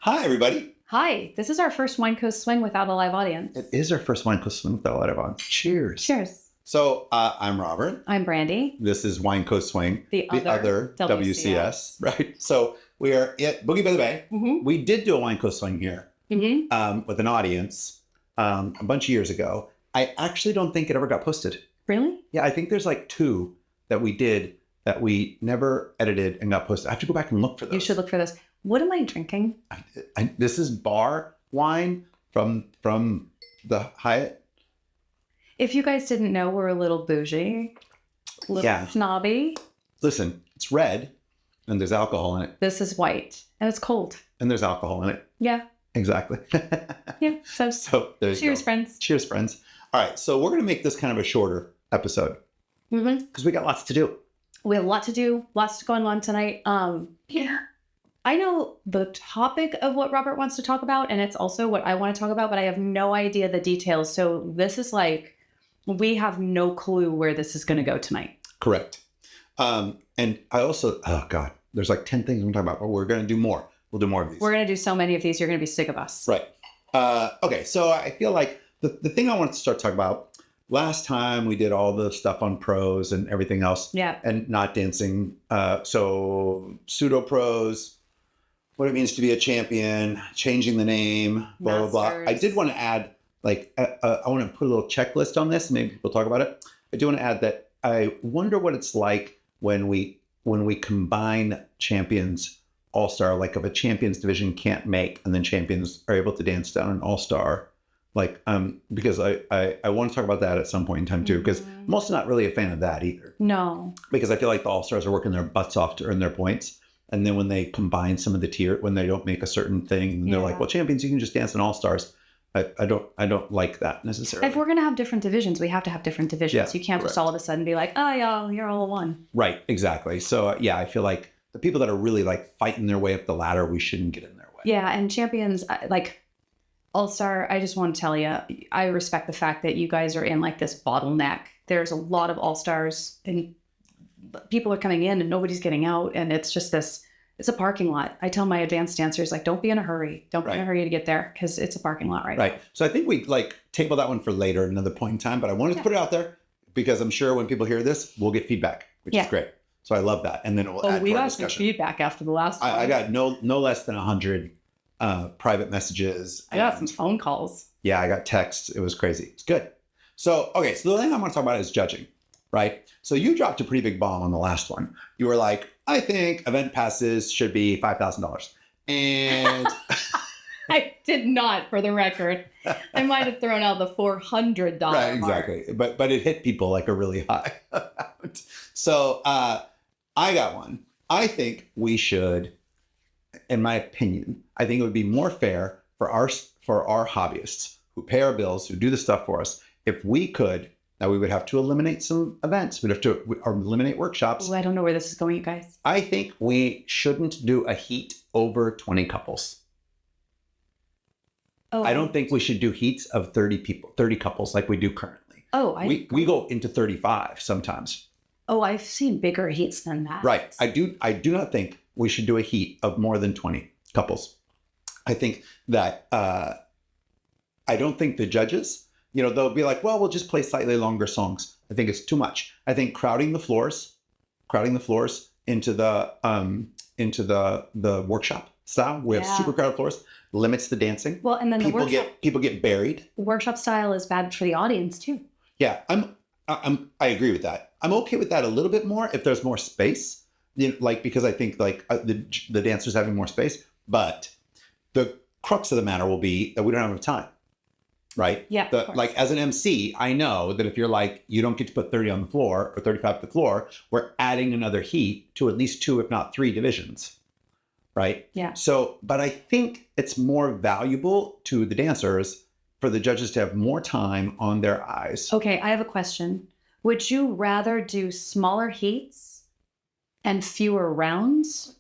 Hi, everybody. Hi, this is our first Wine Coast Swing without a live audience. It is our first Wine Coast Swing without a live on. Cheers. Cheers. So I'm Robert. I'm Brandi. This is Wine Coast Swing, The other WCS, right? So we are at Boogie by the Bay. Mm-hmm. We did do a Wine Coast Swing here Mm-hmm. with an audience a bunch of years ago. I actually don't think it ever got posted. Really? Yeah, I think there's like two that we did that we never edited and got posted. I have to go back and look for those. You should look for this. What am I drinking? This is bar wine from the Hyatt. If you guys didn't know, we're a little bougie, a little snobby. Listen, it's red and there's alcohol in it. This is white and it's cold. And there's alcohol in it. Yeah. Exactly. Yeah. So there's cheers, friends. Cheers, friends. All right. So we're going to make this kind of a shorter episode Mm-hmm. because we got lots to do. We have a lot to do, lots going on tonight. Yeah. I know the topic of what Robert wants to talk about, and it's also what I want to talk about, but I have no idea the details. So this is like, we have no clue where this is going to go tonight. Correct. And I also, oh God, there's like 10 things I'm talking about, but we're going to do more. We'll do more of these. We're going to do so many of these, you're going to be sick of us. Right. Okay. So I feel like the thing I wanted to start talking about, last time we did all the stuff on pros and everything else. Yeah. And not dancing. So pseudo pros, what it means to be a champion, changing the name, blah, blah, blah. I did want to add, like, I want to put a little checklist on this. Maybe people talk about it. I do want to add that I wonder what it's like when we combine champions all-star, like if a champions division can't make and then champions are able to dance down an all-star. Like, because I want to talk about that at some point in time too, because I'm also not really a fan of that either. No. Because I feel like the all-stars are working their butts off to earn their points. And then when they combine some of the tier, when they don't make a certain thing, and they're like, well, champions, you can just dance in all-stars. I don't like that necessarily. If we're going to have different divisions, we have to have different divisions. Yeah, you can't just all of a sudden be like, oh, y'all, you're all one. Right, exactly. So, yeah, I feel like the people that are really like fighting their way up the ladder, we shouldn't get in their way. Yeah, and champions, like all-star, I just want to tell you, I respect the fact that you guys are in like this bottleneck. There's a lot of all-stars and people are coming in and nobody's getting out. And it's just this, it's a parking lot. I tell my advanced dancers, like, don't be in a hurry. Don't be in a hurry to get there because it's a parking lot right now. So I think we like table that one for later at another point in time, but I wanted to put it out there because I'm sure when people hear this, we'll get feedback, which is great. So I love that. And then we'll add we to our got discussion. some feedback after the last one. I got no less than 100 private messages. I got some phone calls. Yeah, I got texts. It was crazy. It's good. So, okay. So the thing I want to talk about is judging, right? So you dropped a pretty big bomb on the last one. You were like, I think event passes should be $5,000. And I did not, for the record. I might have thrown out the $400 right, exactly. mark. But it hit people like a really high amount. So I got one. I think we should, in my opinion, I think it would be more fair for our hobbyists who pay our bills, who do the stuff for us, if we could. Now we would have to eliminate some events. We'd have to eliminate workshops. Ooh, I don't know where this is going, you guys. I think we shouldn't do a heat over 20 couples. Oh, I don't think we should do heats of 30 people, 30 couples like we do currently. Oh, we go into 35 sometimes. Oh, I've seen bigger heats than that. Right. I do not think we should do a heat of more than 20 couples. I think that I don't think the judges, they'll be like, well, we'll just play slightly longer songs. I think it's too much. I think crowding the floors into the workshop style with super crowded floors limits the dancing. Well, and then people get buried. Workshop style is bad for the audience too. Yeah, I agree with that. I'm okay with that a little bit more if there's more space, because I think the dancers having more space. But the crux of the matter will be that we don't have enough time. Right? Yeah. Like as an MC, I know that if you're like, you don't get to put 30 on the floor or 35 on the floor, we're adding another heat to at least 2, if not 3 divisions. Right? Yeah. So, but I think it's more valuable to the dancers for the judges to have more time on their eyes. Okay, I have a question. Would you rather do smaller heats and fewer rounds?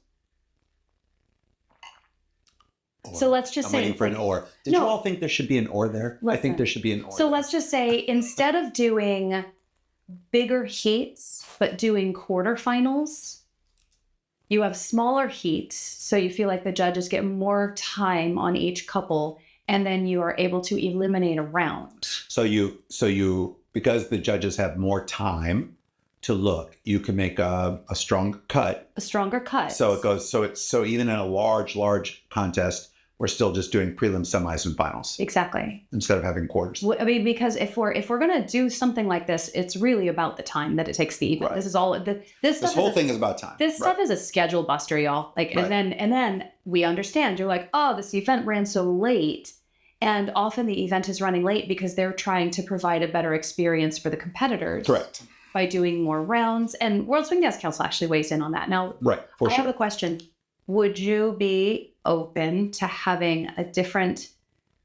Or. So let's just I'm say... waiting for an or. Did you all think there should be an or there? Listen, I think there should be an or. So let's just say instead of doing bigger heats, but doing quarterfinals, You have smaller heats, so you feel like the judges get more time on each couple, and then you are able to eliminate a round. So you because the judges have more time to look, you can make a strong cut. A stronger cut. So it goes. So even in a large contest, we're still just doing prelims, semis, and finals Exactly. instead of having quarters. I mean, because if we're gonna do something like this, it's really about the time that it takes the event. Right. This is all this whole thing is about time. This stuff is a schedule buster, y'all. Like, Right. and then we understand. You're like, oh, this event ran so late, and often the event is running late because they're trying to provide a better experience for the competitors. Correct. By doing more rounds, and World Swing Dance Council actually weighs in on that. Now, Right. For I sure. have a question. Would you be open to having a different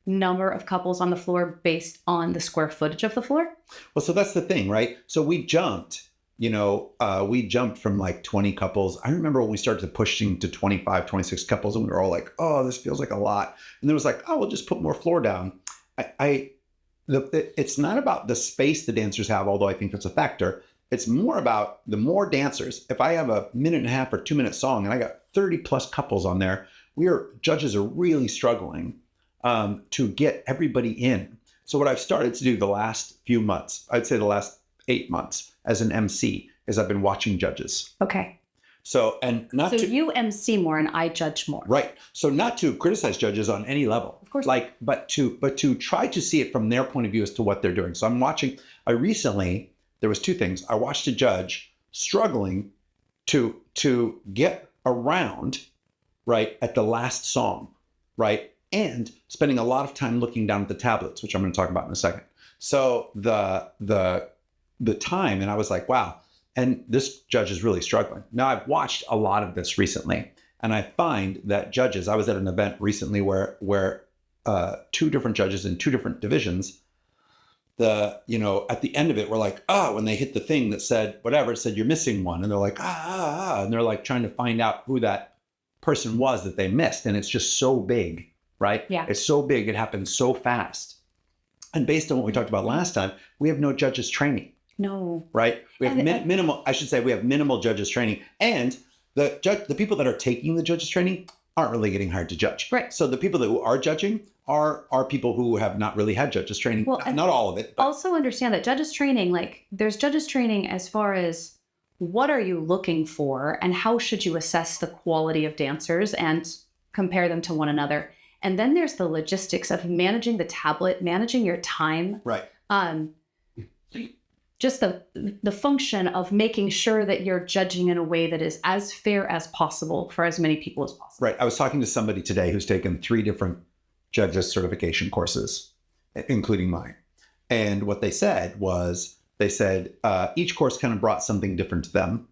number of couples on the floor based on the square footage of the floor? Well, so that's the thing, right? So we jumped from like 20 couples. I remember when we started pushing to 25, 26 couples, and we were all like, oh, this feels like a lot. And then it was like, oh, we'll just put more floor down. It's not about the space the dancers have, although I think that's a factor. It's more about the more dancers. If I have a 1.5 or 2 minute song and I got 30 plus couples on there, judges are really struggling to get everybody in. So what I've started to do the last few months, I'd say the last 8 months as an MC, is I've been watching judges. Okay. So you MC more and I judge more. Right. So not to criticize judges on any level. Of course. But to try to see it from their point of view as to what they're doing. So there was two things. I watched a judge struggling to get around, right, at the last song, right, and spending a lot of time looking down at the tablets, which I'm going to talk about in a second. So the time, and I was like, wow. And this judge is really struggling. Now, I've watched a lot of this recently, and I find that judges, I was at an event recently where two different judges in two different divisions, at the end of it, were like, when they hit the thing that said, whatever, it said, you're missing one. And they're like, and they're like trying to find out who that person was that they missed. And it's just so big, right? Yeah. It's so big. It happens so fast. And based on what we talked about last time, we have no judges training. No. Right? We have minimal, I should say, we have minimal judges training. And the people that are taking the judges training aren't really getting hired to judge. Right. So the people that are judging are people who have not really had judges training. Well, not all of it. But. Also understand that judges training, like there's judges training as far as what are you looking for and how should you assess the quality of dancers and compare them to one another. And then there's the logistics of managing the tablet, managing your time. Right. Just the function of making sure that you're judging in a way that is as fair as possible for as many people as possible. Right. I was talking to somebody today who's taken 3 different judges certification courses, including mine. And what they said was, each course kind of brought something different to them.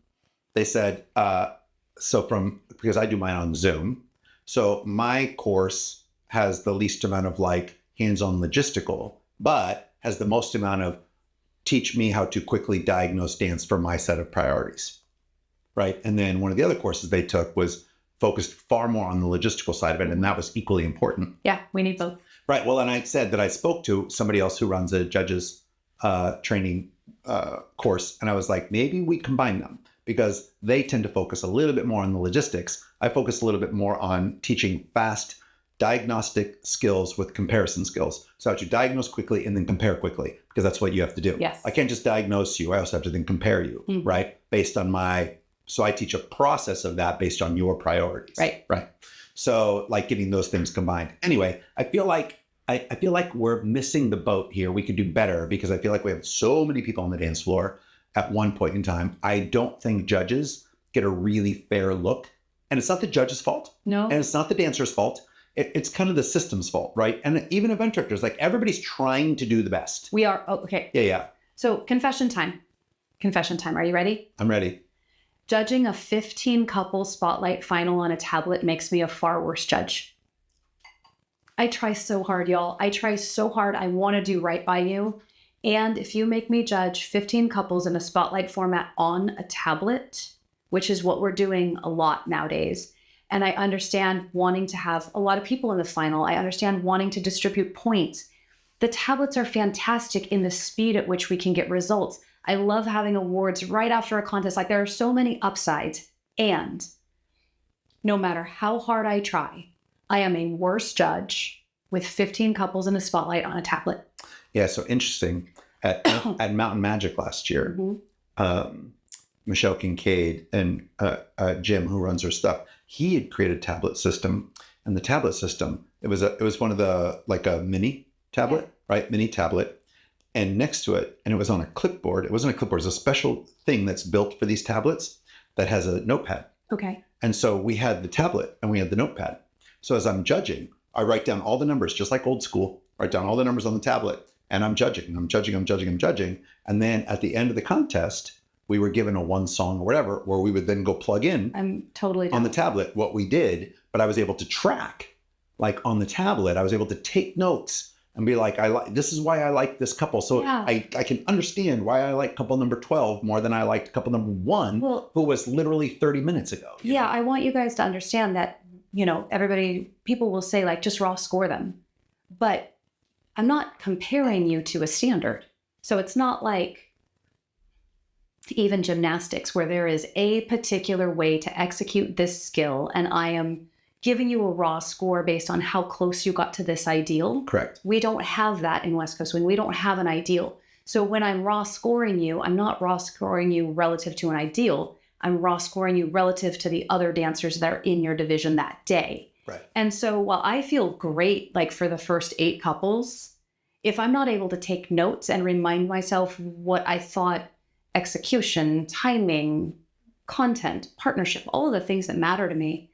They said, because I do mine on Zoom, so my course has the least amount of like hands-on logistical, but has the most amount of teach me how to quickly diagnose dance for my set of priorities, right? And then one of the other courses they took was focused far more on the logistical side of it, and that was equally important. Yeah, we need both. Right. Well, and I said that I spoke to somebody else who runs a judges training course, and I was like, maybe we combine them because they tend to focus a little bit more on the logistics. I focus a little bit more on teaching fast diagnostic skills with comparison skills. So how to diagnose quickly and then compare quickly, because that's what you have to do. Yes. I can't just diagnose you. I also have to then compare you, right? Based on so I teach a process of that based on your priorities. Right. Right. So like getting those things combined. Anyway, I feel like we're missing the boat here. We could do better because I feel like we have so many people on the dance floor at one point in time. I don't think judges get a really fair look. And it's not the judge's fault. No. And it's not the dancer's fault. It's kind of the system's fault, right? And even event directors, like everybody's trying to do the best. We are. Oh, okay. Yeah. So confession time. Are you ready? I'm ready. Judging a 15 couple spotlight final on a tablet makes me a far worse judge. I try so hard, y'all. I try so hard. I want to do right by you. And if you make me judge 15 couples in a spotlight format on a tablet, which is what we're doing a lot nowadays, and I understand wanting to have a lot of people in the final. I understand wanting to distribute points. The tablets are fantastic in the speed at which we can get results. I love having awards right after a contest. Like there are so many upsides. And no matter how hard I try, I am a worse judge with 15 couples in a spotlight on a tablet. Yeah, so interesting. At Mountain Magic last year, Michelle Kincaid and Jim, who runs her stuff, he had created a tablet system. And the tablet system, it was one of the, like a mini tablet, right? Mini tablet. And next to it, and it was on a clipboard. It wasn't a clipboard. It was a special thing that's built for these tablets that has a notepad. Okay. And so we had the tablet and we had the notepad. So as I'm judging, I write down all the numbers, just like old school, write down all the numbers on the tablet. And I'm judging. And then at the end of the contest, we were given a one song or whatever, where we would then go plug in I'm totally down. on the tablet what we did. But I was able to track, like on the tablet, I was able to take notes and be like, this is why I like this couple. So I can understand why I like couple number 12 more than I liked couple number 1, who was literally 30 minutes ago. Yeah, I want you guys to understand that, people will say, like, just raw score them. But I'm not comparing you to a standard. So it's not like even gymnastics where there is a particular way to execute this skill, and I am giving you a raw score based on how close you got to this ideal. Correct. We don't have that in West Coast Swing. We don't have an ideal. So when I'm raw scoring you, I'm not raw scoring you relative to an ideal. I'm raw scoring you relative to the other dancers that are in your division that day. Right. And so while I feel great, like for the first 8 couples, if I'm not able to take notes and remind myself what I thought execution, timing, content, partnership, all of the things that matter to me,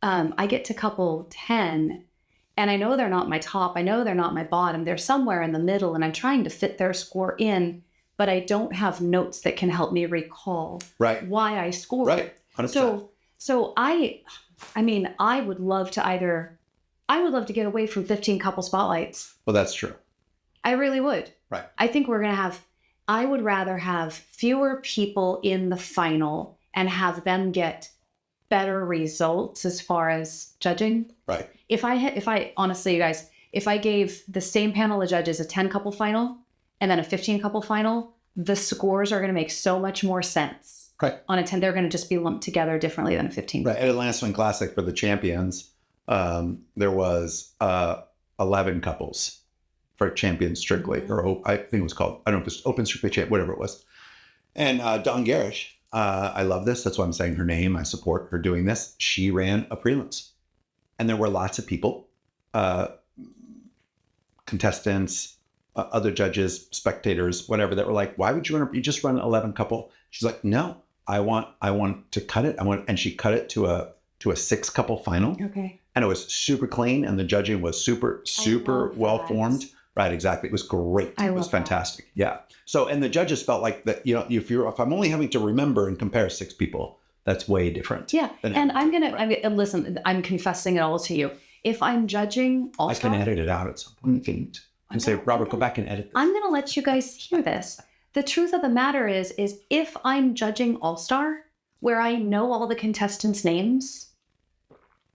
I get to couple 10 and I know they're not my top. I know they're not my bottom. They're somewhere in the middle and I'm trying to fit their score in, but I don't have notes that can help me recall why I scored. Right. 100%. So I would love to get away from 15 couple spotlights. Well, that's true. I really would. Right. I think I would rather have fewer people in the final and have them get better results as far as judging. Right. If I honestly, you guys, if I gave the same panel of judges a 10 couple final and then a 15 couple final, the scores are going to make so much more sense. Right. On a 10, they're going to just be lumped together differently than a 15. Right. At Atlanta Swing Classic for the champions, there was 11 couples for champions strictly, or I think it was called, I don't know if it was Open Strictly Champ, whatever it was. And Dawn Garish, I love this. That's why I'm saying her name. I support her doing this. She ran a prelims. And there were lots of people, contestants, other judges, spectators, whatever, that were like, why would you just run 11 couple? She's like, no, I want to cut it. And she cut it to a 6 couple final. Okay. And it was super clean and the judging was super well formed. Right, exactly. It was great. It was fantastic. That. Yeah. So, and the judges felt like that, if I'm only having to remember and compare 6 people, that's way different. Yeah. And listen, I'm confessing it all to you. If I'm judging All-Star, I can edit it out at some point. And say, Robert, go back and edit this. I'm going to let you guys hear this. The truth of the matter is if I'm judging All-Star, where I know all the contestants' names,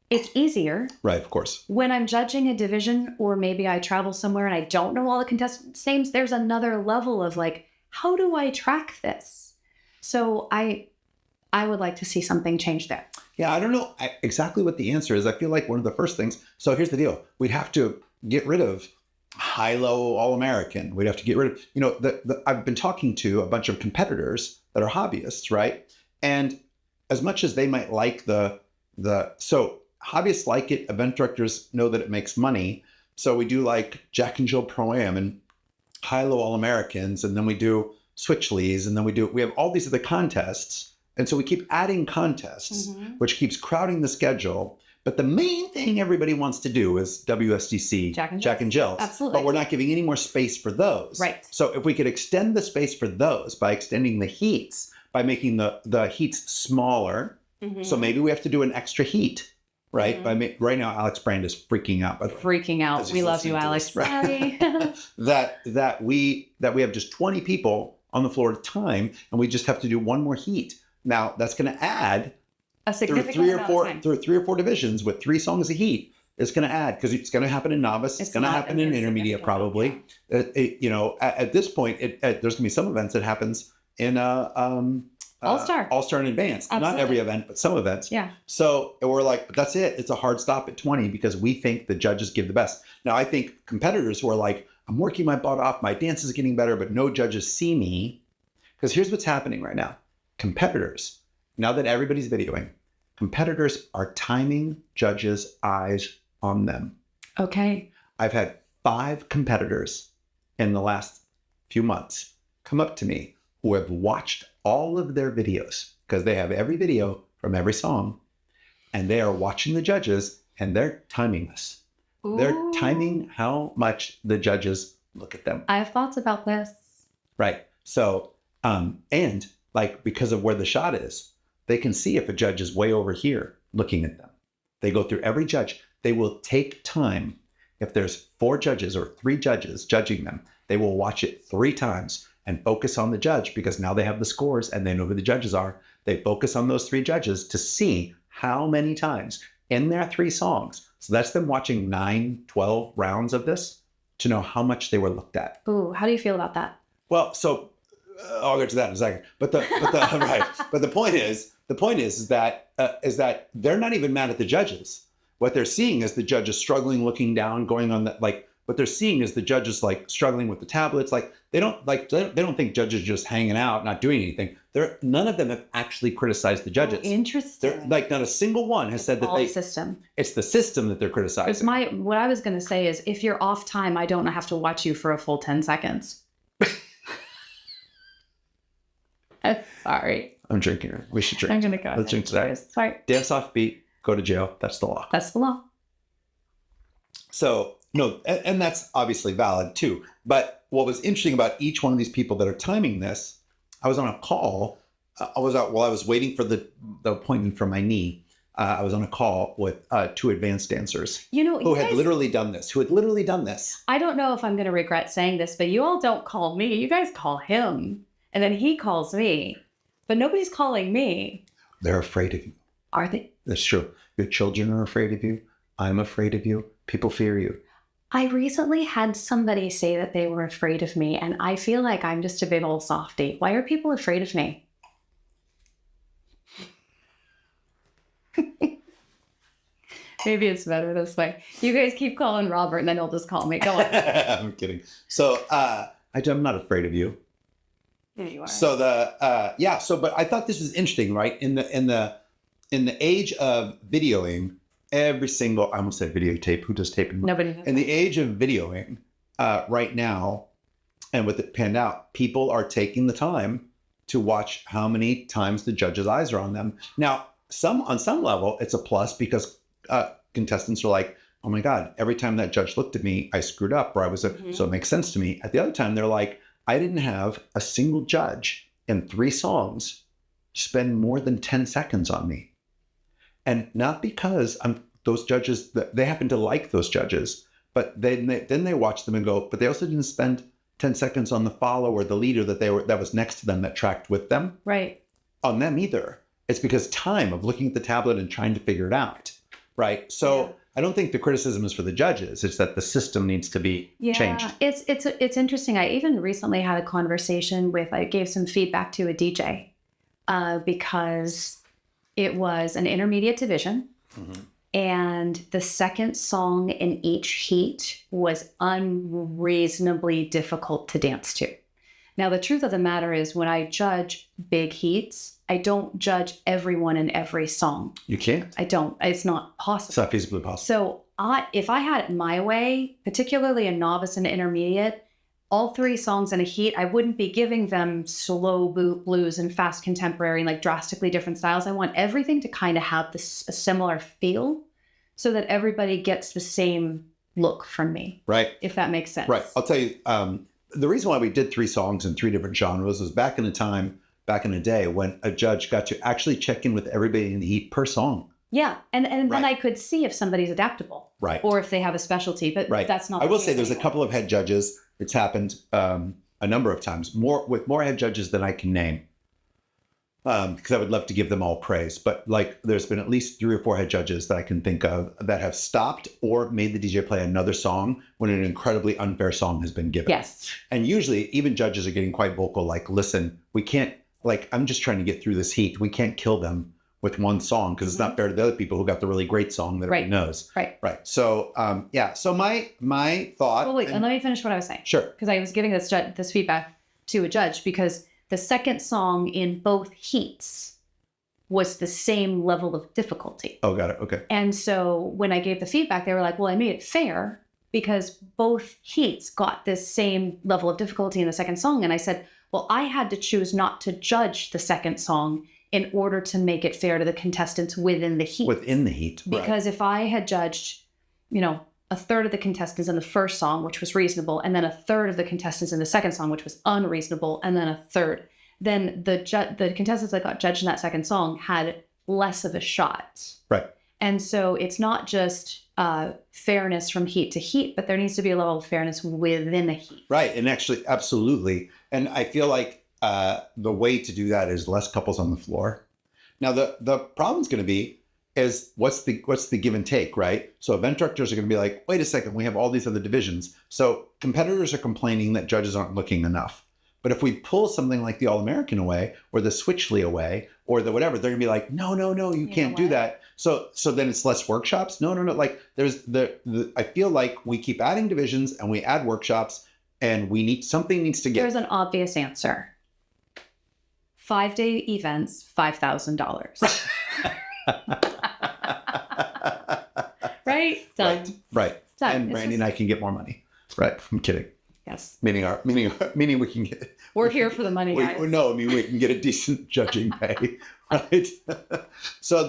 it's easier. Right, of course. When I'm judging a division, or maybe I travel somewhere and I don't know all the contestants' names, there's another level of like, how do I track this? So I would like to see something change there. Yeah, I don't know exactly what the answer is. I feel like one of the first things, so here's the deal. We'd have to get rid of high-low All-American. We'd have to get rid of, I've been talking to a bunch of competitors that are hobbyists, right? And as much as they might like so hobbyists like it, event directors know that it makes money. So we do like Jack and Jill Pro-Am and high-low All-Americans, and then we do Switchleys, and then we have all these other contests. And so we keep adding contests, which keeps crowding the schedule. But the main thing everybody wants to do is WSDC, Jack and Jill. Absolutely. But we're not giving any more space for those. Right. So if we could extend the space for those by extending the heats, by making the heats smaller, so maybe we have to do an extra heat. Right. Right now, Alex Brand is freaking out. Freaking out. We love you, Alex. Right? that we have just 20 people on the floor at a time, and we just have to do one more heat. Now that's going to add a significant through 3 or 4 divisions with 3 songs a heat. It's going to add, because it's going to happen in novice. It's going to happen in intermediate probably. Yeah. At this point, there's going to be some events that happens in All-Star in advanced. Absolutely. Not every event, but some events. Yeah. So we're like, but that's it. It's a hard stop at 20 because we think the judges give the best. Now, I think competitors who are like, I'm working my butt off, my dance is getting better, but no judges see me. Because here's what's happening right now. Competitors, now that everybody's videoing, competitors are timing judges' eyes on them. Okay. I've had 5 competitors in the last few months come up to me who have watched all of their videos because they have every video from every song and they are watching the judges and they're timing this. Ooh. They're timing how much the judges look at them. I have thoughts about this. Right. So, and like because of where the shot is, they can see if a judge is way over here looking at them. They go through every judge. They will take time. If there's 4 judges or 3 judges judging them, they will watch it 3 times and focus on the judge because now they have the scores and they know who the judges are. They focus on those 3 judges to see how many times in their 3 songs. So that's them watching 9, 12 rounds of this to know how much they were looked at. Ooh, how do you feel about that? Well, so I'll get to that in a second. But the right. But the point is that they're not even mad at the judges. What they're seeing is the judges struggling, looking down, going on that like. What they're seeing is the judges like struggling with the tablets. Like they don't think judges just hanging out, not doing anything. None of them have actually criticized the judges. Oh, interesting. They're like not a single one has said that they. System. It's the system that they're criticizing. What I was going to say is, if you're off time, I don't have to watch you for a full 10 seconds. Sorry. I'm drinking. We should drink. I'm gonna go. Let's drink to that. Sorry. Dance off beat. Go to jail. That's the law. That's the law. So no, and that's obviously valid too. But what was interesting about each one of these people that are timing this, I was on a call. I was waiting for the appointment for my knee. I was on a call with 2 advanced dancers who had literally done this. I don't know if I'm going to regret saying this, but you all don't call me. You guys call him, and then he calls me. But nobody's calling me. They're afraid of you. Are they? That's true. Your children are afraid of you. I'm afraid of you. People fear you. I recently had somebody say that they were afraid of me, and I feel like I'm just a big old softie. Why are people afraid of me? Maybe it's better this way. You guys keep calling Robert, and then he'll just call me. Go on. I'm kidding. So I'm not afraid of you. There you are. So but I thought this was interesting, right? In the age of videoing, every single, I almost said videotape. Who does tape? Nobody knows. In the age of videoing, right now, and with it panned out, people are taking the time to watch how many times the judge's eyes are on them. Now, on some level, it's a plus because contestants are like, oh my God, every time that judge looked at me, I screwed up, or so it makes sense to me. At the other time, they're like, I didn't have a single judge in 3 songs spend more than 10 seconds on me. And not because those judges, they happen to like those judges, but then they watch them and go, but they also didn't spend 10 seconds on the follow or the leader that was next to them that tracked with them. Right. On them either. It's because time of looking at the tablet and trying to figure it out. Right. So yeah. I don't think the criticism is for the judges. It's that the system needs to be changed. It's interesting. I even recently had a conversation I gave some feedback to a DJ because it was an intermediate division. Mm-hmm. And the second song in each heat was unreasonably difficult to dance to. Now, the truth of the matter is when I judge big heats, I don't judge everyone in every song. You can't? I don't. It's not possible. It's not feasibly possible. So if I had it my way, particularly a novice and intermediate, all 3 songs in a heat, I wouldn't be giving them slow blues and fast contemporary, like drastically different styles. I want everything to kind of have a similar feel so that everybody gets the same look from me. Right. If that makes sense. Right. I'll tell you, the reason why we did 3 songs in 3 different genres was back in the day when a judge got to actually check in with everybody in the heat per song. Yeah. And right. Then I could see if somebody's adaptable. Right. Or if they have a specialty, but right. That's not I will say there's a couple of head judges. It's happened a number of times, with more head judges than I can name, because I would love to give them all praise. But like, there's been at least 3 or 4 head judges that I can think of that have stopped or made the DJ play another song when an incredibly unfair song has been given. Yes. And usually, even judges are getting quite vocal. Like, listen, we can't. like, I'm just trying to get through this heat. We can't kill them with one song because it's not fair to the other people who got the really great song that everyone knows. Right. So, So my thought. Well, wait, and let me finish what I was saying. Sure. Because I was giving this feedback to a judge because the second song in both heats was the same level of difficulty. Oh, got it. Okay. And so when I gave the feedback, they were like, well, I made it fair because both heats got this same level of difficulty in the second song. And I said, well, I had to choose not to judge the second song in order to make it fair to the contestants within the heat. Within the heat. Because if I had judged, a third of the contestants in the first song, which was reasonable, and then a third of the contestants in the second song, which was unreasonable, and then a third, then the contestants that got judged in that second song had less of a shot. Right. And so it's not just fairness from heat to heat, but there needs to be a level of fairness within a heat. Right. And actually, absolutely. And I feel like the way to do that is less couples on the floor. Now, the problem's going to be is what's the give and take, right? So event directors are going to be like, wait a second, we have all these other divisions. So competitors are complaining that judges aren't looking enough. But if we pull something like the All-American away or the Switchly away or the whatever, they're gonna be like, no, you can't do that. So then it's less workshops. No. Like there's I feel like we keep adding divisions and we add workshops and something needs to get. There's an obvious answer. 5-day events, $5,000. Right? Done. Right. Done. And Brandi and I can get more money. Right. I'm kidding. Yes. Meaning we can get. We're here for the money, guys. We can get a decent judging pay, right? So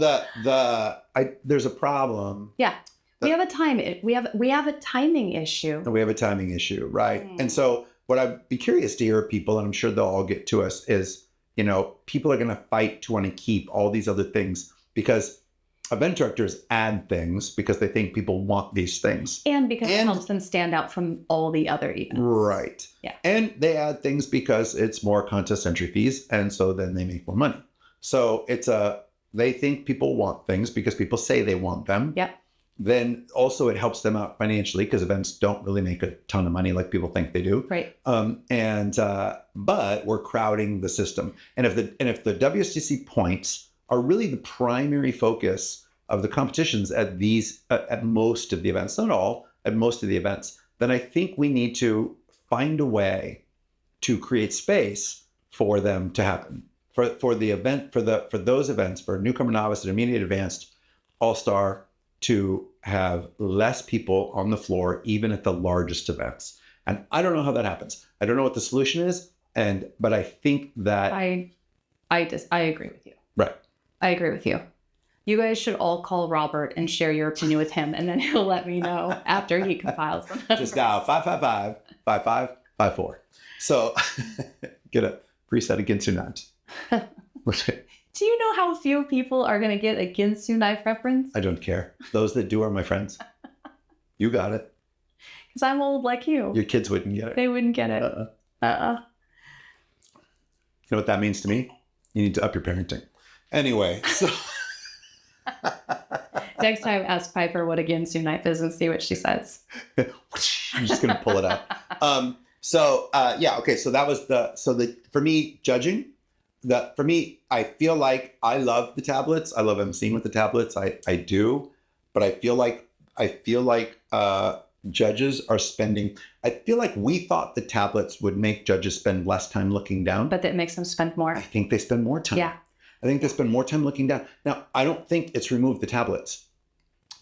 there's a problem. Yeah, we have a timing issue. We have a timing issue, right? And so what I'd be curious to hear people, and I'm sure they'll all get to us, is people are going to fight to want to keep all these other things because event directors add things because they think people want these things. And because it helps them stand out from all the other events. Right. Yeah. And they add things because it's more contest entry fees. And so then they make more money. So they think people want things because people say they want them. Yep. Then also it helps them out financially because events don't really make a ton of money like people think they do. Right. But we're crowding the system. And if the WSTC points are really the primary focus of the competitions at most of the events, not all, at most of the events, then I think we need to find a way to create space for them to happen. For the event, for those events, for newcomer, novice, intermediate, advanced, all-star, to have less people on the floor, even at the largest events. And I don't know how that happens. I don't know what the solution is. But I think that I agree with you. Right. I agree with you. You guys should all call Robert and share your opinion with him, and then he'll let me know after he compiles them. Just dial 555-5554. So get a preset a Ginsu knife. Do you know how few people are going to get a Ginsu knife reference? I don't care. Those that do are my friends. You got it. Because I'm old like you. Your kids wouldn't get it. They wouldn't get it. You know what that means to me? You need to up your parenting. Anyway, so... Next time, ask Piper what a Ginsu knife is and see what she says. I'm just going to pull it out. Okay. So that was for me, judging, for me, I feel like I love the tablets. I love emceeing with the tablets. I do, but I feel like judges are spending, I feel like we thought the tablets would make judges spend less time looking down. But that makes them spend more. I think they spend more time. Yeah. I think they spend more time looking down. Now, I don't think it's removed the tablets.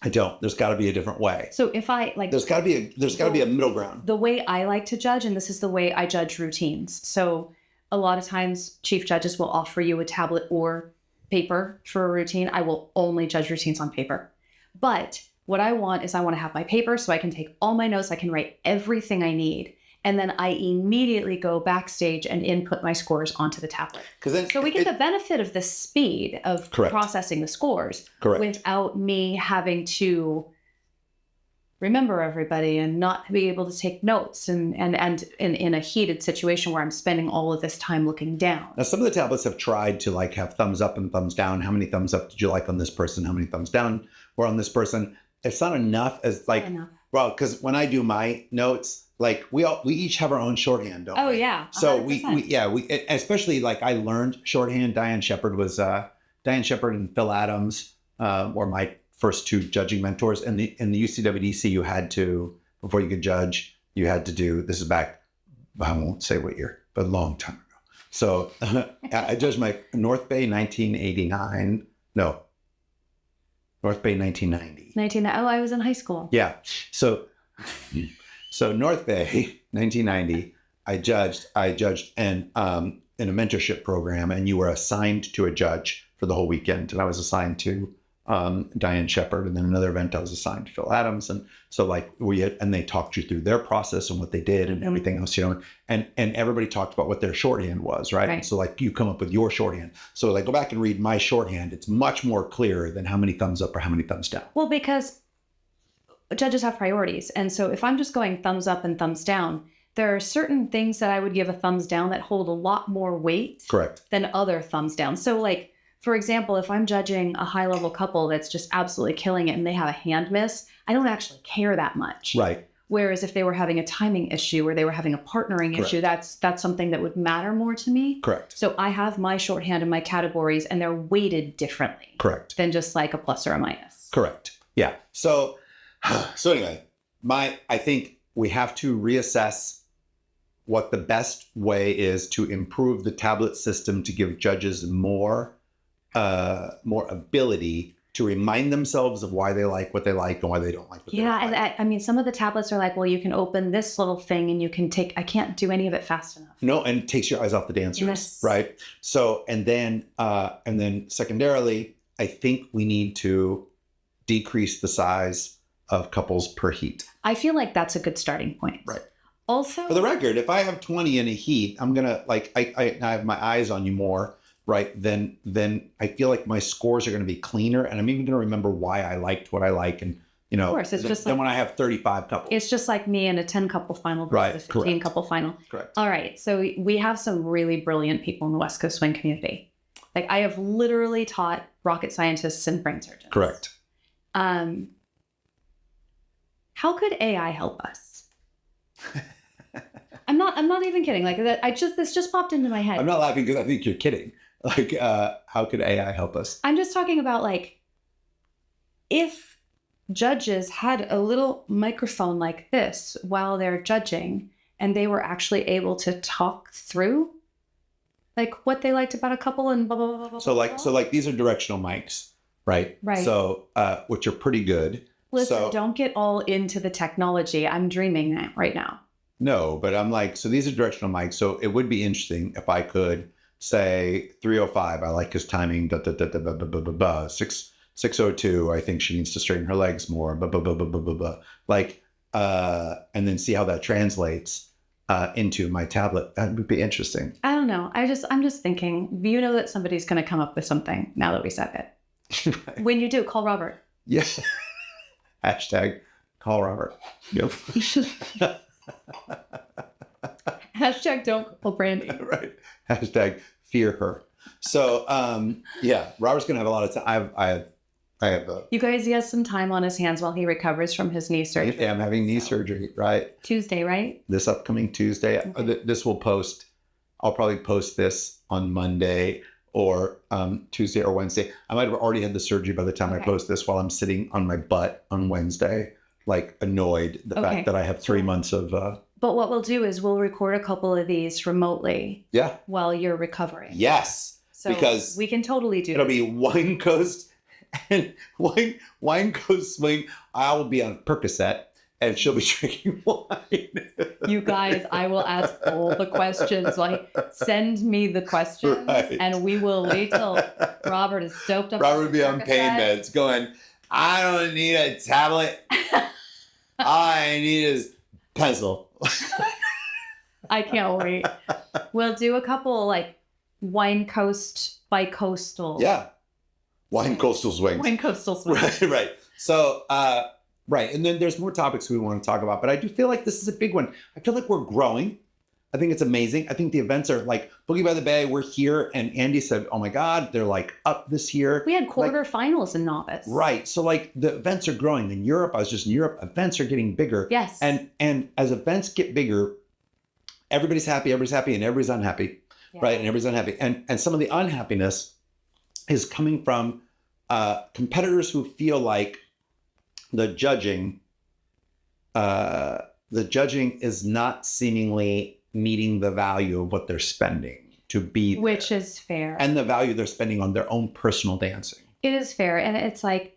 I don't. There's got to be a different way. So if I there's got to be a middle ground. The way I like to judge, and this is the way I judge routines. So a lot of times chief judges will offer you a tablet or paper for a routine. I will only judge routines on paper. But what I want is I want to have my paper so I can take all my notes. I can write everything I need. And then I immediately go backstage and input my scores onto the tablet. So we get the benefit of the speed of processing the scores without me having to remember everybody and not be able to take notes and in a heated situation where I'm spending all of this time looking down. Now, some of the tablets have tried to have thumbs up and thumbs down. How many thumbs up did you like on this person? How many thumbs down were on this person? It's not enough as well, because when I do my notes, like we each have our own shorthand, don't we? Oh yeah. So 100%. we especially like I learned shorthand. Diane Shepard and Phil Adams were my first two judging mentors. In the UCWDC, you had to, before you could judge, you had to do, this is back, I won't say what year, but a long time ago. So I judged my North Bay 1989. No, North Bay 1990. I was in high school. Yeah. So North Bay 1990, I judged in a mentorship program, and you were assigned to a judge for the whole weekend. And I was assigned to Diane Shepard, and then another event I was assigned to Phil Adams. And so like and they talked you through their process and what they did and everything else, and everybody talked about what their shorthand was, right? And so like you come up with your shorthand. So like go back and read my shorthand. It's much more clear than how many thumbs up or how many thumbs down. Well, because judges have priorities. And so if I'm just going thumbs up and thumbs down, there are certain things that I would give a thumbs down that hold a lot more weight than other thumbs down. So like, for example, if I'm judging a high-level couple that's just absolutely killing it and they have a hand miss, I don't actually care that much. Right. Whereas if they were having a timing issue or they were having a partnering issue, that's something that would matter more to me. Correct. So I have my shorthand and my categories, and they're weighted differently. Correct. Than just like a plus or a minus. Correct. Yeah. So anyway, I think we have to reassess what the best way is to improve the tablet system to give judges more ability to remind themselves of why they like what they like and why they don't like what they don't like. And I mean, some of the tablets are like, well, you can open this little thing and you can take, I can't do any of it fast enough. No, and it takes your eyes off the dancers, Yes. right? So, and then secondarily, I think we need to decrease the size of couples per heat. I feel like that's a good starting point. Right. Also, for the record, if I have 20 in a heat, I'm gonna like I have my eyes on you more, right? Then I feel like my scores are gonna be cleaner, and I'm even gonna remember why I liked what I like, and you know, of course, it's just then like, when I have 35 couples, it's just like me in a 10 couple final versus a 15 couple final. Correct. All right, so we have some really brilliant people in the West Coast swing community. Like I have literally taught rocket scientists and brain surgeons. Correct. How could AI help us? I'm not even kidding. Like that, this just popped into my head. I'm not laughing because I think you're kidding. Like, how could AI help us? I'm just talking about like, if judges had a little microphone like this while they're judging, and they were actually able to talk through, like what they liked about a couple and blah blah blah blah. So like these are directional mics, right? Right. So which are pretty good. Listen, don't get all into the technology. I'm dreaming that right now. No, but I'm like, so these are directional mics. So it would be interesting if I could say 305. I like his timing. 602. I think she needs to straighten her legs more. Like, and then see how that translates into my tablet. That would be interesting. I don't know. I'm just thinking. You know that somebody's going to come up with something now that we said it. Right. When you do, call Robert. Yes. Hashtag call Robert. Yep. Hashtag don't call Brandi. Right. Hashtag fear her. So yeah, Robert's gonna have a lot of time. I have you guys, he has some time on his hands while he recovers from his knee surgery. Yeah, I'm having knee surgery, right? Tuesday, right? This upcoming Tuesday. Okay. This will post. I'll probably post this on Monday or Tuesday or Wednesday. I might have already had the surgery by the time I post this, while I'm sitting on my butt on Wednesday, like annoyed the fact that I have 3 months of. But what we'll do is we'll record a couple of these remotely. Yeah. While you're recovering. Yes. So because we can totally do. It'll be Wine Coast and Wine Coast swing. I will be on Percocet. And she'll be drinking wine. You guys, I will ask all the questions. Like, send me the questions, and we will wait till Robert is doped up. Robert will be on pain meds, going, I don't need a tablet. All I need is pencil. I can't wait. We'll do a couple like Wine Coast bi-coastal. Yeah, Wine Coastal swings. Wine Coastal swings. Right. So. Right. And then there's more topics we want to talk about, but I do feel like this is a big one. I feel like we're growing. I think it's amazing. I think the events are like Boogie by the Bay. We're here. And Andy said, oh my God, they're like up this year. We had quarterfinals in novice. Right. So like the events are growing. In Europe, I was just in Europe, events are getting bigger. Yes. And as events get bigger, everybody's happy, and everybody's unhappy. Yeah. Right. And everybody's unhappy. And some of the unhappiness is coming from competitors who feel like the judging is not seemingly meeting the value of what they're spending to be there. Which is fair. And the value they're spending on their own personal dancing. It is fair. And it's like,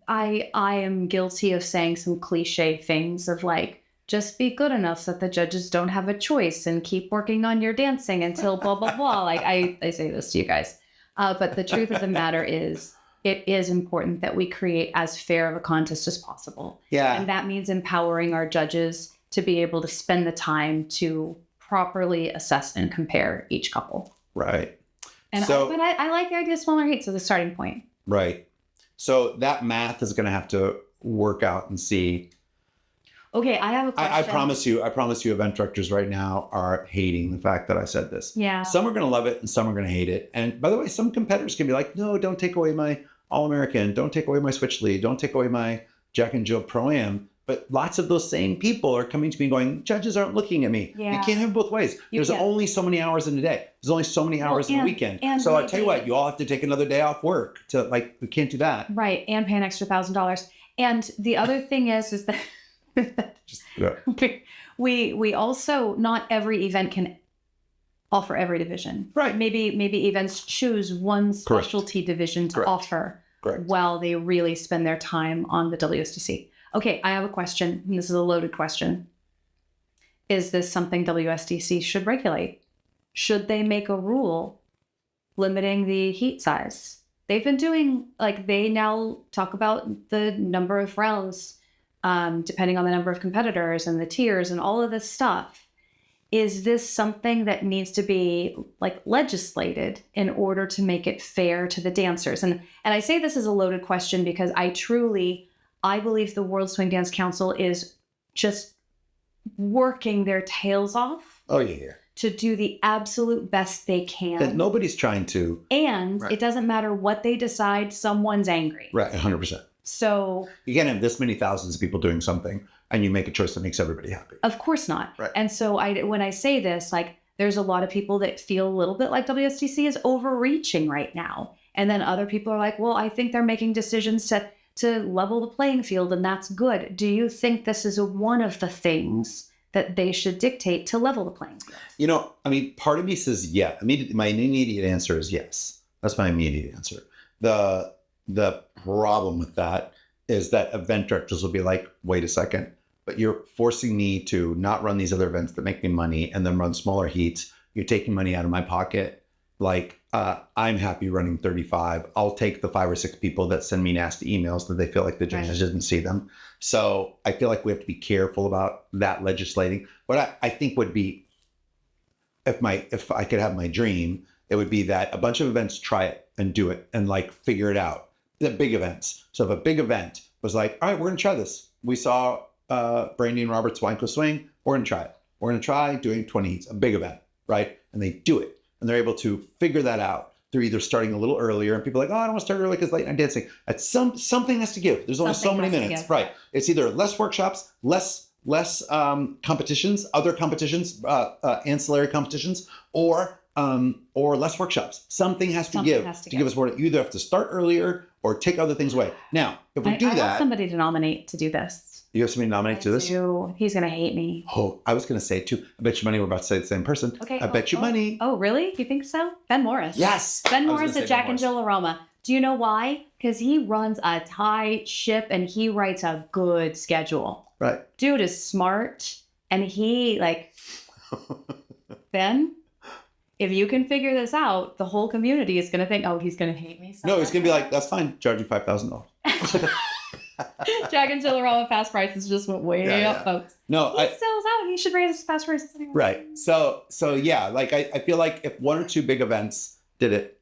I am guilty of saying some cliche things of like, just be good enough so that the judges don't have a choice and keep working on your dancing until blah, blah, blah. Like I say this to you guys. But the truth of the matter is, it is important that we create as fair of a contest as possible. Yeah. And that means empowering our judges to be able to spend the time to properly assess and compare each couple. Right. And so, I like the idea of smaller heats as a starting point. Right. So that math is going to have to work out and see. Okay, I have a question. I promise you event directors right now are hating the fact that I said this. Yeah. Some are going to love it and some are going to hate it. And by the way, some competitors can be like, no, don't take away my All-American. Don't take away my Switch Lead. Don't take away my Jack and Jill Pro-Am. But lots of those same people are coming to me going, judges aren't looking at me. Yeah. You can't have it both ways. There's only so many hours in a day. There's only so many hours in a weekend. So I'll tell you what, you all have to take another day off work to like, we can't do that. Right. And pay an extra $1,000. And the other thing is that we also, not every event can offer every division. Right. Maybe events choose one specialty division to offer while they really spend their time on the WSDC. Okay, I have a question, and this is a loaded question. Is this something WSDC should regulate? Should they make a rule limiting the heat size? They've been doing, like, they now talk about the number of rounds, depending on the number of competitors and the tiers and all of this stuff. Is this something that needs to be, like, legislated in order to make it fair to the dancers? And I say this is a loaded question because I believe the World Swing Dance Council is just working their tails off. Oh, yeah. To do the absolute best they can. That nobody's trying to. And it doesn't matter what they decide, someone's angry. Right, 100%. So you can't have this many thousands of people doing something and you make a choice that makes everybody happy. Of course not. Right. And so when I say this, like, there's a lot of people that feel a little bit like WSDC is overreaching right now. And then other people are like, well, I think they're making decisions to level the playing field, and that's good. Do you think this is one of the things that they should dictate to level the playing field? You know, I mean, part of me says, yeah. My immediate answer is yes. That's my immediate answer. The problem with that is that event directors will be like, wait a second, but you're forcing me to not run these other events that make me money and then run smaller heats. You're taking money out of my pocket. Like, I'm happy running 35. I'll take the 5 or 6 people that send me nasty emails that they feel like the judges didn't see them. So I feel like we have to be careful about that legislating. What I think would be, if I could have my dream, it would be that a bunch of events try it and do it and like figure it out. The big events. So if a big event was like, all right, we're going to try this. We saw Brandi and Robert's Wine Coast Swing. We're going to try it. We're going to try doing 20 heats, a big event, right? And they do it. And they're able to figure that out. They're either starting a little earlier, and people are like, oh, I don't want to start early because late night dancing. Something has to give. There's only so many minutes, right? It's either less workshops, less competitions, other competitions, ancillary competitions, or less workshops. Something has to give to give us more. You either have to start earlier or take other things away. Now, if we do that, I have somebody to nominate to do this. You have somebody nominate to this? He's going to hate me. Oh, I was going to say it too. I bet you money we're about to say the same person. Okay. I bet you money. Oh, really? You think so? Ben Morris. Yes. Ben Morris at Jack and Jill Aroma. Do you know why? Because he runs a tight ship and he writes a good schedule. Right. Dude is smart. And he, like, Ben, if you can figure this out, the whole community is going to think, oh, he's going to hate me. No, he's going to be like, that's fine. Charge you $5,000. Jack and Jill Aroma fast prices just went way up, folks. No, he sells out. He should raise his fast prices anyway. Right. So yeah, like I feel like if 1 or 2 big events did it,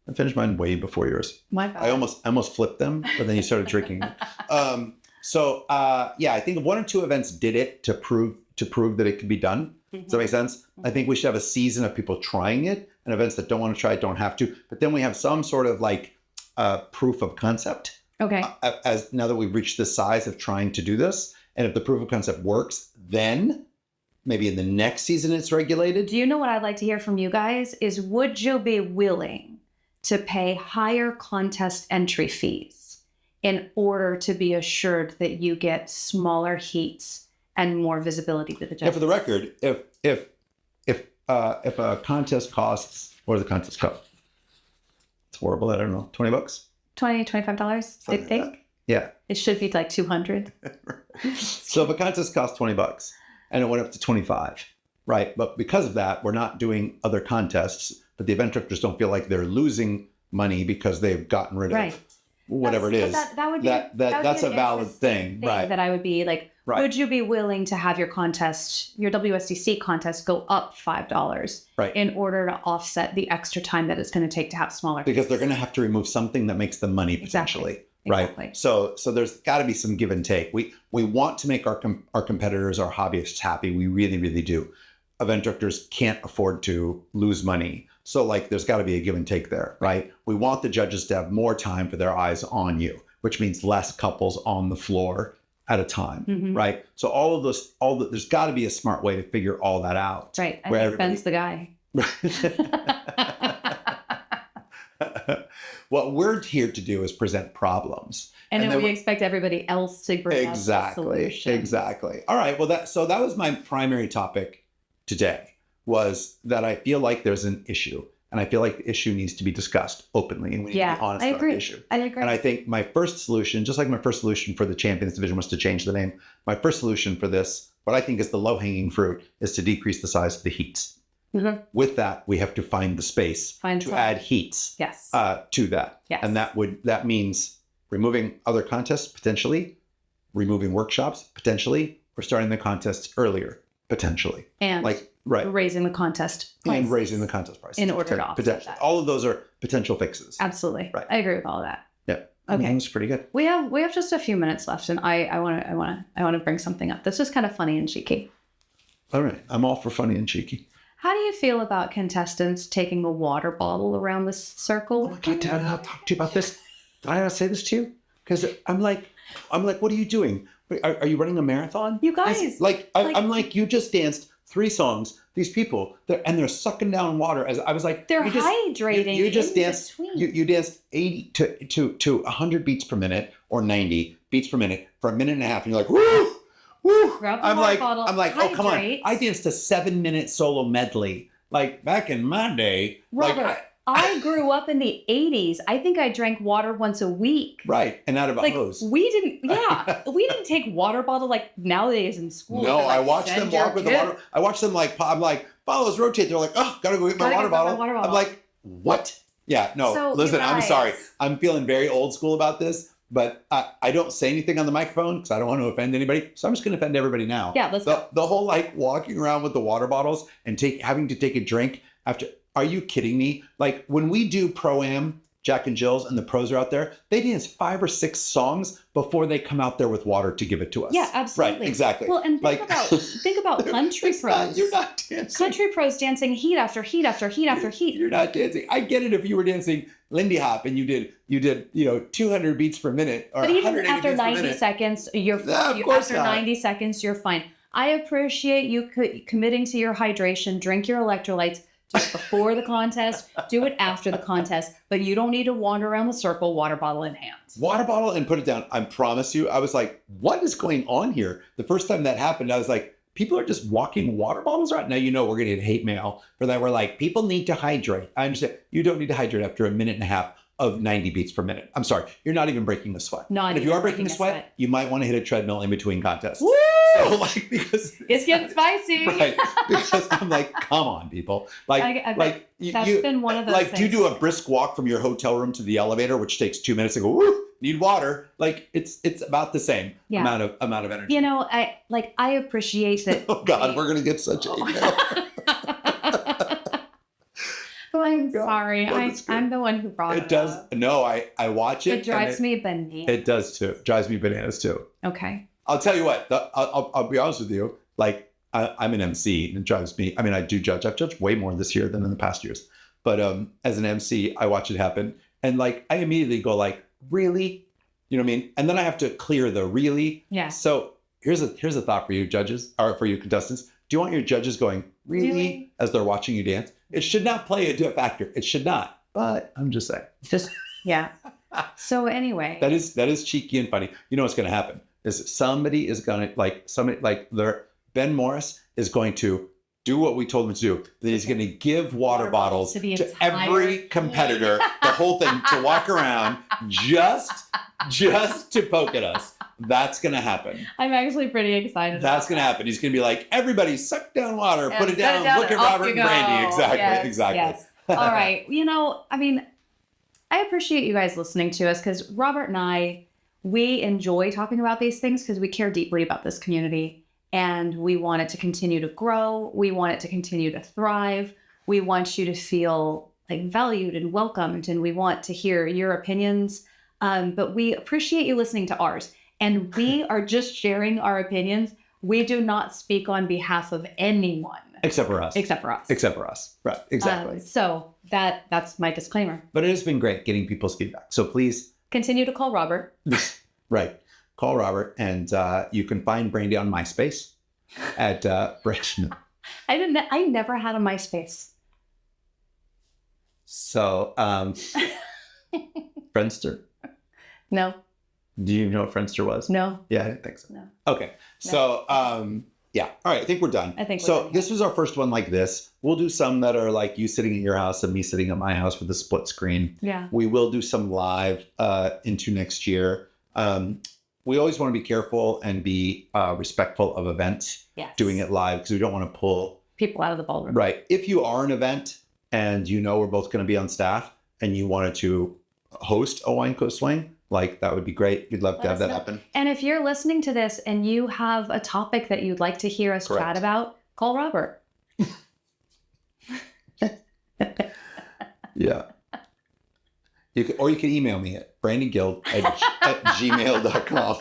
I finished mine way before yours. My bad. I almost flipped them, but then you started drinking. Yeah, I think if 1 or 2 events did it to prove to prove that it can be done. Does that make sense? I think we should have a season of people trying it, and events that don't want to try it don't have to. But then we have some sort of like proof of concept. Okay. As now that we've reached the size of trying to do this, and if the proof of concept works, then maybe in the next season it's regulated. Do you know what I'd like to hear from you guys is, would you be willing to pay higher contest entry fees in order to be assured that you get smaller heats and more visibility to the judges? Yeah, for the record, if a contest costs, what does the contest cost? It's horrible. I don't know, $20, $20, $25, I Something think. like that. Yeah. It should be like 200. So if a contest costs $20 and it went up to 25, right? But because of that, we're not doing other contests, but the event directors don't feel like they're losing money because they've gotten rid Right. of whatever it is. That would be That's a valid interesting thing, right? That I would be like, Right. would you be willing to have your contest, your WSDC contest, go up $5 Right. in order to offset the extra time that it's going to take to have smaller? Because they're going to have to remove something that makes them money potentially. Exactly. Right. So there's got to be some give and take. We want to make our competitors, our hobbyists happy. We really, really do. Event directors can't afford to lose money. So like there's got to be a give and take there, right? We want the judges to have more time for their eyes on you, which means less couples on the floor at a time, right? So there's got to be a smart way to figure all that out. Right. I where think Ben's the guy. What we're here to do is present problems. And then then we expect everybody else to bring us the solution. Exactly. All right. Well, that was my primary topic today, was that I feel like there's an issue, and I feel like the issue needs to be discussed openly, and we need to be honest about the issue. I agree. And I think my first solution, just like my first solution for the Champions Division was to change the name, my first solution for this, what I think is the low-hanging fruit, is to decrease the size of the heats. With that, we have to find the space to add heats Yes. to that. Yes. And that means removing other contests, potentially, removing workshops, potentially, or starting the contests earlier, potentially. And raising the contest price. And raising the contest price. In order to offset that. All of those are potential fixes. Absolutely. Right. I agree with all of that. Yeah. Okay. That's pretty good. We have just a few minutes left, and I want to bring something up. This is kind of funny and cheeky. All right. I'm all for funny and cheeky. How do you feel about contestants taking a water bottle around the circle? Oh my God, Dad, I'll talk to you about this. Did I say this to you? Because I'm like, what are you doing? Are you running a marathon? You guys. I'm like, you just danced 3 songs. These people, they're sucking down water. As I was like, they're hydrating. You just danced. Between. You danced 80 to 100 beats per minute or 90 beats per minute for a minute and a half, and you're like, woo. Woo. I'm like, oh, come on. I danced a 7-minute solo medley. Like back in my day. Robert, I grew up in the 80s. I think I drank water once a week. Right. And out of a hose. We didn't take water bottle like nowadays in school. No, I watched them walk with the water. I watched them I'm like, follows rotate. They're like, oh, gotta go get my water bottle. I'm like, what? Yeah, no, So, listen, I'm sorry. guys. I'm feeling very old school about this. But I don't say anything on the microphone because I don't want to offend anybody. So I'm just going to offend everybody now. Yeah, let's go. The whole like walking around with the water bottles and having to take a drink after. Are you kidding me? Like when we do Pro-Am, Jack and Jill's, and the pros are out there, they dance 5 or 6 songs before they come out there with water to give it to us. Yeah, absolutely. Right, exactly. Well, and think about country pros. You're not dancing. Country pros dancing heat after heat after heat after heat. You're not dancing. I get it if you were dancing Lindy Hop and you did 200 beats per minute or but even 180 after beats per 90 minute. seconds, you're Of 90 seconds, you're fine. I appreciate you committing to your hydration. Drink your electrolytes. Do it before the contest. Do it after the contest. But you don't need to wander around the circle, water bottle in hand. Water bottle and put it down. I promise you. I was like, what is going on here? The first time that happened, I was like, people are just walking water bottles around. Now, we're going to get hate mail for that. We're like, people need to hydrate. I understand. You don't need to hydrate after a minute and a half of 90 beats per minute. I'm sorry. You're not even breaking a sweat. And if you are breaking a sweat, you might want to hit a treadmill in between contests. Woo! So because it's getting spicy. Right. Because I'm like, come on, people. That's been one of those like, things. do you do a brisk walk from your hotel room to the elevator, which takes 2 minutes, and go, woo, need water? Like it's about the same amount of energy. I appreciate that. Oh God, we're gonna get such hate mail. I'm sorry. I'm the one who brought it does. up. No, I watch it. It drives me bananas. It does too. It drives me bananas too. Okay. I'll tell you what. I'll be honest with you. Like I'm an MC and it drives me. I mean, I do judge. I've judged way more this year than in the past years. But as an MC, I watch it happen. And like, I immediately go like, really? You know what I mean? And then I have to clear the really. Yeah. So here's a thought for you judges, or for you contestants. Do you want your judges going, really? As they're watching you dance? It should not play into a factor. It should not. But I'm just saying. Just, yeah. So anyway. That is cheeky and funny. You know what's going to happen is somebody is going to, Ben Morris is going to do what we told him to do. Then he's going to give water bottles to every competitor, the whole thing, to walk around just to poke at us. That's going to happen. I'm actually pretty excited. That's going to happen. He's going to be like, everybody suck down water, put it down, look at Robert and Brandi. Exactly. Yes. All right. You know, I mean, I appreciate you guys listening to us because Robert and I, we enjoy talking about these things because we care deeply about this community. And we want it to continue to grow. We want it to continue to thrive. We want you to feel like valued and welcomed. And we want to hear your opinions. But we appreciate you listening to ours. And we are just sharing our opinions. We do not speak on behalf of anyone. Except for us. Right, exactly. So that's my disclaimer. But it has been great getting people's feedback. So please continue to call Robert. Right. Call Robert, and you can find Brandi on MySpace at Brandi. I never had a MySpace. So, Friendster. No. Do you know what Friendster was? No. Yeah, I didn't think so. No. Okay. So, yeah. All right. I think we're done. So this was our first one like this. We'll do some that are like you sitting at your house and me sitting at my house with a split screen. Yeah. We will do some live into next year. We always want to be careful and be respectful of events. Yes. Doing it live because we don't want to pull people out of the ballroom. Right. If you are an event and you know we're both going to be on staff and you wanted to host a Wine Coast Swing, like that would be great. We'd love to have that happen. And if you're listening to this and you have a topic that you'd like to hear us chat about, call Robert. Yeah. You can email me at brandigild@gmail.com.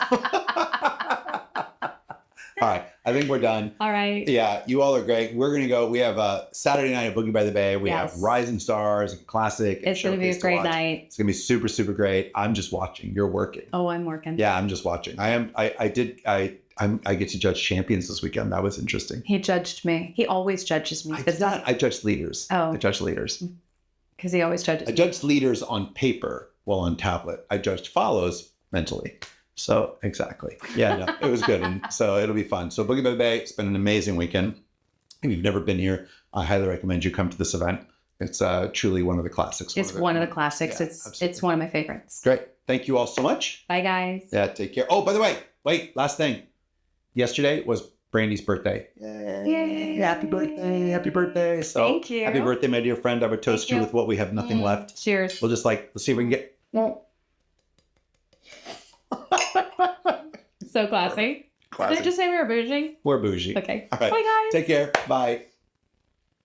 All right. I think we're done. All right. Yeah. You all are great. We're going to go. We have a Saturday night at Boogie by the Bay. We have Rising Stars, a classic. It's going to be a great night. It's going to be super, super great. I'm just watching. You're working. Oh, I'm working. Yeah. I'm just watching. I get to judge champions this weekend. That was interesting. He judged me. He always judges me. I judged leaders. Oh. I judged leaders. Because he always judges me. I judged leaders on paper while on tablet. I judged follows mentally. So exactly. Yeah, no, it was good. And so it'll be fun. So Boogie by the Bay, it's been an amazing weekend. If you've never been here, I highly recommend you come to this event. It's truly one of the classics. It's one of the classics. Yeah, it's one of my favorites. Great. Thank you all so much. Bye, guys. Yeah, take care. Oh, by the way, wait, last thing. Yesterday was Brandi's birthday. Yay. Happy birthday. Happy birthday. So, thank you. Happy birthday, my dear friend. I would toast you with what we have nothing left. Cheers. We'll just let's see if we can get. So classy. Did I just say we were bougie? We're bougie. Okay. All right. Bye, guys. Take care. Bye.